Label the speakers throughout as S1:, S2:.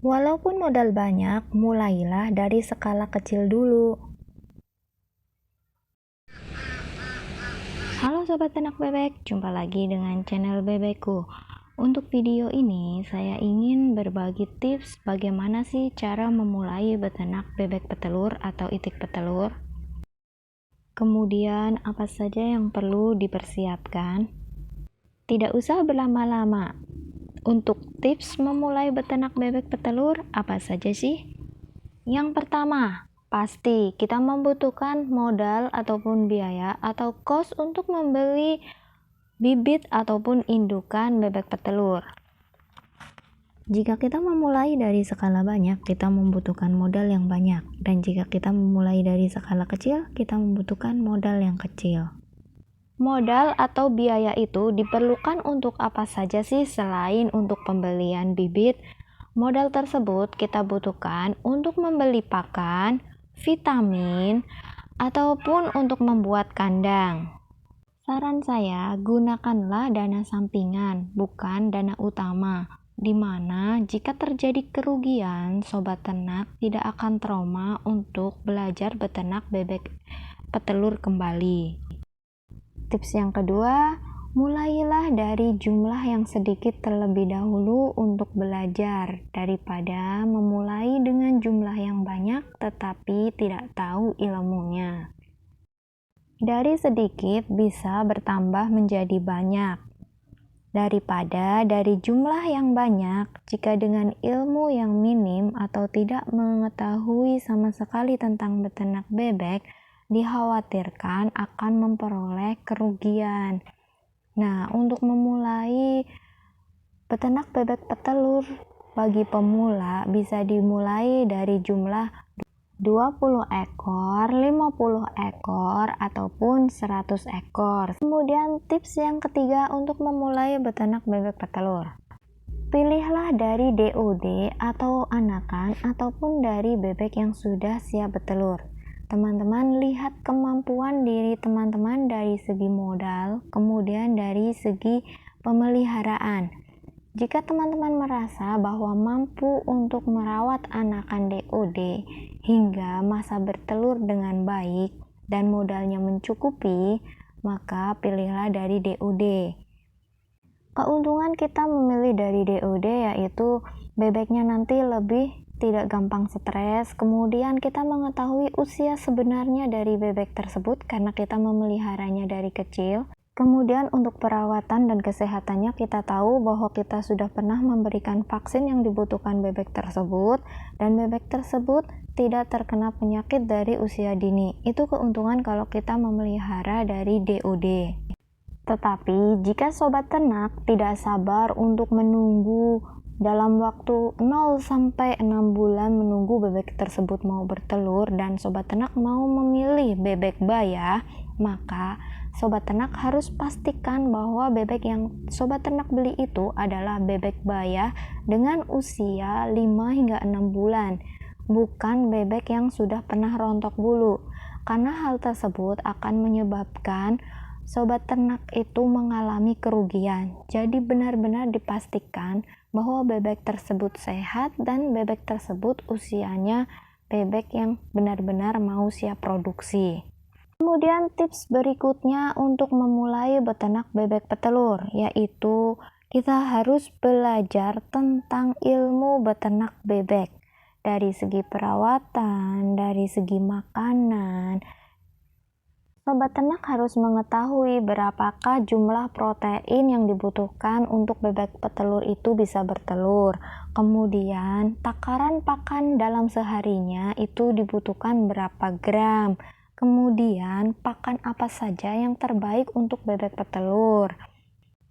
S1: Walaupun modal banyak, mulailah dari skala kecil dulu. Halo Sobat Ternak Bebek, jumpa lagi dengan channel Bebekku. Untuk video ini, saya ingin berbagi tips bagaimana sih cara memulai beternak bebek petelur atau itik petelur. Kemudian, apa saja yang perlu dipersiapkan? Tidak usah berlama-lama. Untuk tips memulai beternak bebek petelur, apa saja sih? Yang pertama, pasti kita membutuhkan modal ataupun biaya atau kos untuk membeli bibit ataupun indukan bebek petelur. Jika kita memulai dari skala banyak, kita membutuhkan modal yang banyak. Dan jika kita memulai dari skala kecil, kita membutuhkan modal yang kecil. Modal atau biaya itu diperlukan untuk apa saja sih selain untuk pembelian bibit? Modal tersebut kita butuhkan untuk membeli pakan, vitamin, ataupun untuk membuat kandang. Saran saya, gunakanlah dana sampingan, bukan dana utama, di mana jika terjadi kerugian, sobat ternak tidak akan trauma untuk belajar beternak bebek petelur kembali. Tips yang kedua, mulailah dari jumlah yang sedikit terlebih dahulu untuk belajar daripada memulai dengan jumlah yang banyak tetapi tidak tahu ilmunya. Dari sedikit bisa bertambah menjadi banyak daripada dari jumlah yang banyak jika dengan ilmu yang minim atau tidak mengetahui sama sekali tentang beternak bebek, dikhawatirkan akan memperoleh kerugian. Nah, untuk memulai beternak bebek petelur bagi pemula bisa dimulai dari jumlah 20 ekor, 50 ekor, ataupun 100 ekor. Kemudian tips yang ketiga untuk memulai beternak bebek petelur. Pilihlah dari DOD atau anakan ataupun dari bebek yang sudah siap bertelur. Teman-teman lihat kemampuan diri teman-teman dari segi modal, kemudian dari segi pemeliharaan. Jika teman-teman merasa bahwa mampu untuk merawat anakan DOD hingga masa bertelur dengan baik dan modalnya mencukupi, maka pilihlah dari DOD. Keuntungan kita memilih dari DOD yaitu bebeknya nanti lebih tidak gampang stres, kemudian kita mengetahui usia sebenarnya dari bebek tersebut karena kita memeliharanya dari kecil. Kemudian untuk perawatan dan kesehatannya kita tahu bahwa kita sudah pernah memberikan vaksin yang dibutuhkan bebek tersebut dan bebek tersebut tidak terkena penyakit dari usia dini. Itu keuntungan kalau kita memelihara dari DOD. Tetapi jika sobat ternak tidak sabar untuk menunggu dalam waktu 0-6 bulan menunggu bebek tersebut mau bertelur dan sobat ternak mau memilih bebek baya, maka sobat ternak harus pastikan bahwa bebek yang sobat ternak beli itu adalah bebek baya dengan usia 5-6 bulan, bukan bebek yang sudah pernah rontok bulu, karena hal tersebut akan menyebabkan sobat ternak itu mengalami kerugian. Jadi benar-benar dipastikan bahwa bebek tersebut sehat dan bebek tersebut usianya bebek yang benar-benar mau siap produksi. Kemudian tips berikutnya untuk memulai beternak bebek petelur, yaitu kita harus belajar tentang ilmu beternak bebek dari segi perawatan, dari segi makanan. Sobat ternak harus mengetahui berapakah jumlah protein yang dibutuhkan untuk bebek petelur itu bisa bertelur. Kemudian takaran pakan dalam seharinya itu dibutuhkan berapa gram. Kemudian pakan apa saja yang terbaik untuk bebek petelur.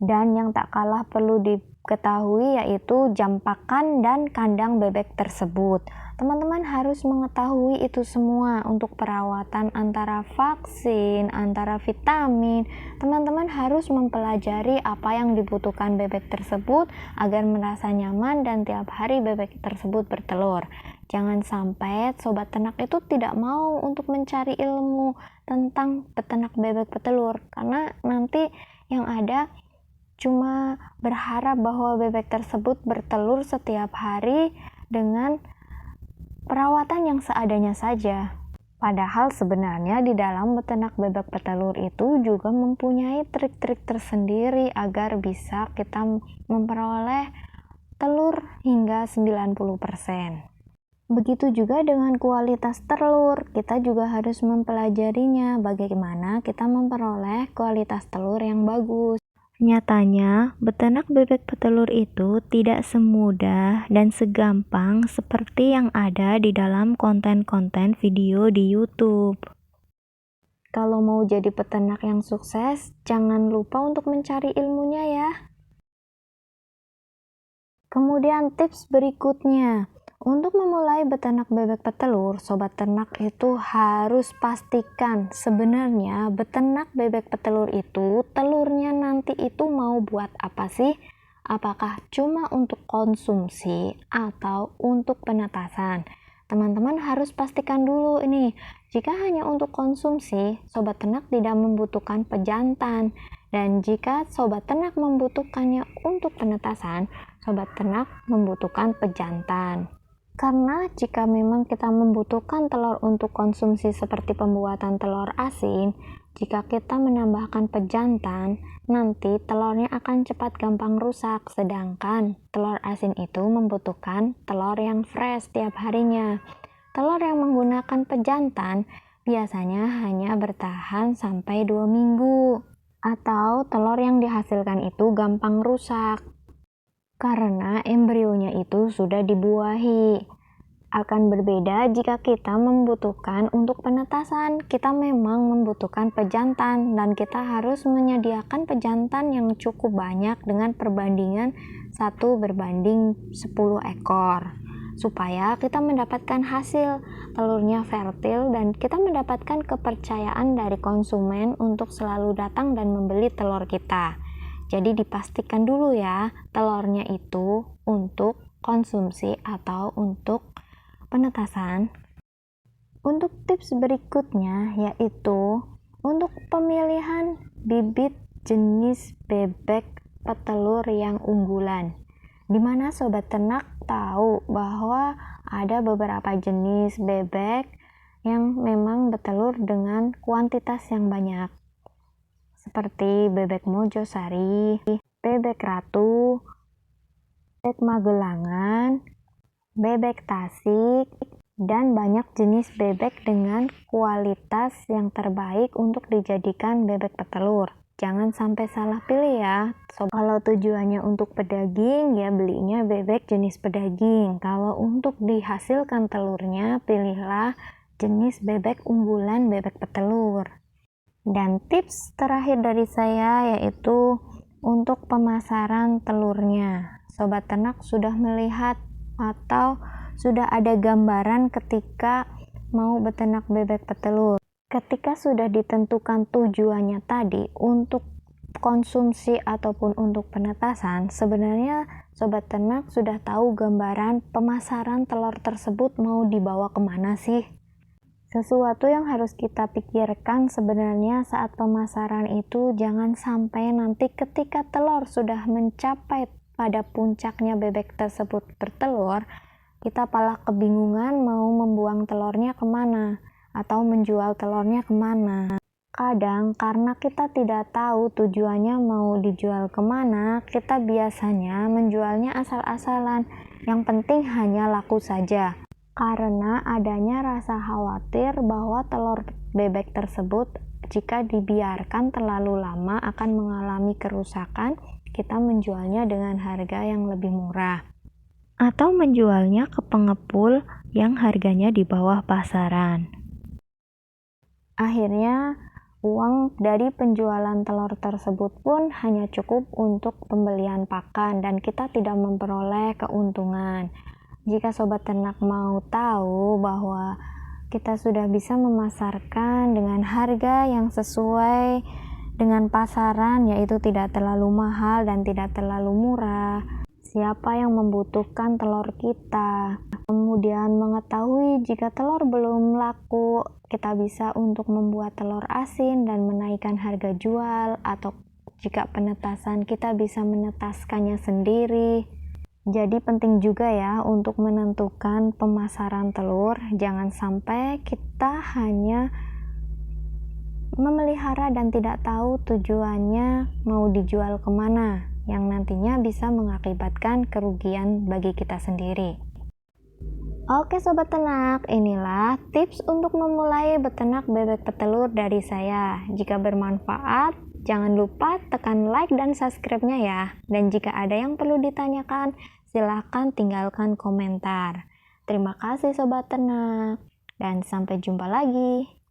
S1: Dan yang tak kalah perlu diketahui yaitu jam pakan dan kandang bebek tersebut. Teman-teman harus mengetahui itu semua untuk perawatan antara vaksin, antara vitamin. Teman-teman harus mempelajari apa yang dibutuhkan bebek tersebut agar merasa nyaman dan tiap hari bebek tersebut bertelur. Jangan sampai sobat ternak itu tidak mau untuk mencari ilmu tentang beternak bebek petelur, karena nanti yang ada cuma berharap bahwa bebek tersebut bertelur setiap hari dengan perawatan yang seadanya saja. Padahal sebenarnya di dalam beternak bebek petelur itu juga mempunyai trik-trik tersendiri agar bisa kita memperoleh telur hingga 90%. Begitu juga dengan kualitas telur, kita juga harus mempelajarinya bagaimana kita memperoleh kualitas telur yang bagus. Nyatanya, beternak bebek petelur itu tidak semudah dan segampang seperti yang ada di dalam konten-konten video di YouTube. Kalau mau jadi peternak yang sukses, jangan lupa untuk mencari ilmunya ya. Kemudian tips berikutnya, untuk memulai beternak bebek petelur, sobat ternak itu harus pastikan sebenarnya beternak bebek petelur itu telurnya nanti itu mau buat apa sih? Apakah cuma untuk konsumsi atau untuk penetasan? Teman-teman harus pastikan dulu ini, jika hanya untuk konsumsi, sobat ternak tidak membutuhkan pejantan. Dan jika sobat ternak membutuhkannya untuk penetasan, sobat ternak membutuhkan pejantan. Karena jika memang kita membutuhkan telur untuk konsumsi seperti pembuatan telur asin, jika kita menambahkan pejantan, nanti telurnya akan cepat gampang rusak, sedangkan telur asin itu membutuhkan telur yang fresh tiap harinya. Telur yang menggunakan pejantan biasanya hanya bertahan sampai 2 minggu, atau telur yang dihasilkan itu gampang rusak karena embrionya itu sudah dibuahi. Akan berbeda jika kita membutuhkan untuk penetasan, kita memang membutuhkan pejantan dan kita harus menyediakan pejantan yang cukup banyak dengan perbandingan 1:10 ekor supaya kita mendapatkan hasil telurnya fertil dan kita mendapatkan kepercayaan dari konsumen untuk selalu datang dan membeli telur kita. Jadi dipastikan dulu ya, telurnya itu untuk konsumsi atau untuk penetasan. Untuk tips berikutnya yaitu untuk pemilihan bibit jenis bebek petelur yang unggulan. Dimana sobat ternak tahu bahwa ada beberapa jenis bebek yang memang bertelur dengan kuantitas yang banyak, seperti bebek Mojosari, bebek Ratu, bebek Magelangan, bebek Tasik, dan banyak jenis bebek dengan kualitas yang terbaik untuk dijadikan bebek petelur. Jangan sampai salah pilih ya. Kalau tujuannya untuk pedaging, ya belinya bebek jenis pedaging. Kalau untuk dihasilkan telurnya, pilihlah jenis bebek unggulan bebek petelur. Dan tips terakhir dari saya yaitu untuk pemasaran telurnya. Sobat ternak sudah melihat atau sudah ada gambaran ketika mau beternak bebek petelur. Ketika sudah ditentukan tujuannya tadi untuk konsumsi ataupun untuk penetasan, sebenarnya sobat ternak sudah tahu gambaran pemasaran telur tersebut mau dibawa kemana sih? Sesuatu yang harus kita pikirkan sebenarnya saat pemasaran itu jangan sampai nanti ketika telur sudah mencapai pada puncaknya bebek tersebut bertelur, kita malah kebingungan mau membuang telurnya kemana atau menjual telurnya kemana. Kadang karena kita tidak tahu tujuannya mau dijual kemana, kita biasanya menjualnya asal-asalan, yang penting hanya laku saja. Karena adanya rasa khawatir bahwa telur bebek tersebut jika dibiarkan terlalu lama akan mengalami kerusakan, kita menjualnya dengan harga yang lebih murah. Atau menjualnya ke pengepul yang harganya di bawah pasaran. Akhirnya, uang dari penjualan telur tersebut pun hanya cukup untuk pembelian pakan dan kita tidak memperoleh keuntungan. Jika sobat ternak mau tahu bahwa kita sudah bisa memasarkan dengan harga yang sesuai dengan pasaran, yaitu tidak terlalu mahal dan tidak terlalu murah, siapa yang membutuhkan telur kita, kemudian mengetahui jika telur belum laku, kita bisa untuk membuat telur asin dan menaikkan harga jual, atau jika penetasan kita bisa menetaskannya sendiri. Jadi penting juga ya untuk menentukan pemasaran telur. Jangan sampai kita hanya memelihara dan tidak tahu tujuannya mau dijual kemana, yang nantinya bisa mengakibatkan kerugian bagi kita sendiri. Oke sobat ternak, inilah tips untuk memulai beternak bebek petelur dari saya. Jika bermanfaat, jangan lupa tekan like dan subscribe-nya ya. Dan jika ada yang perlu ditanyakan, silahkan tinggalkan komentar. Terima kasih sobat ternak, dan sampai jumpa lagi.